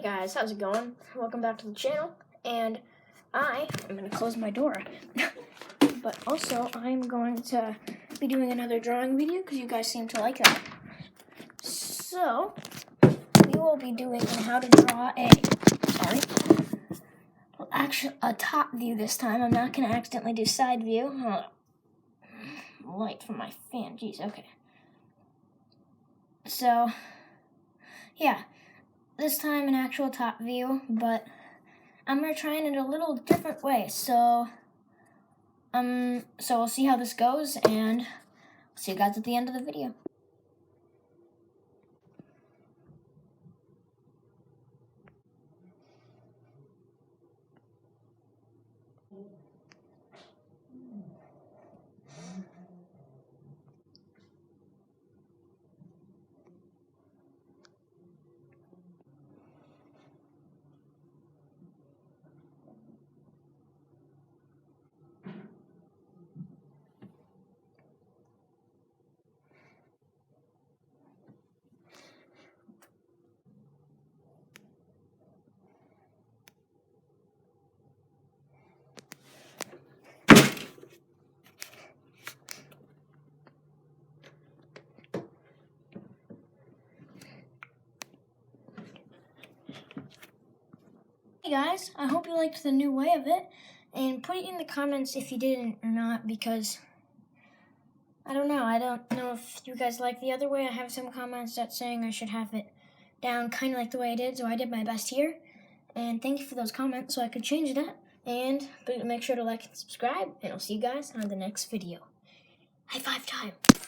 Hey guys, how's it going? Welcome back to the channel, and I am going to close my door. But also, I'm going to be doing another drawing video because you guys seem to like that. So, we will be doing how to draw a top view this time. I'm not going to accidentally do side view. Light from my fan, jeez, okay. So, yeah. This time an actual top view, but I'm gonna try it in a little different way. So we'll see how this goes, and see you guys at the end of the video. Hey guys, I hope you liked the new way of it, and put it in the comments if you didn't or not, because I don't know if you guys like the other way. I have some comments that saying I should have it down kind of like the way I did, so I did my best here. And thank you for those comments so I could change that. And make sure to like and subscribe, and I'll see you guys on the next video. High five time.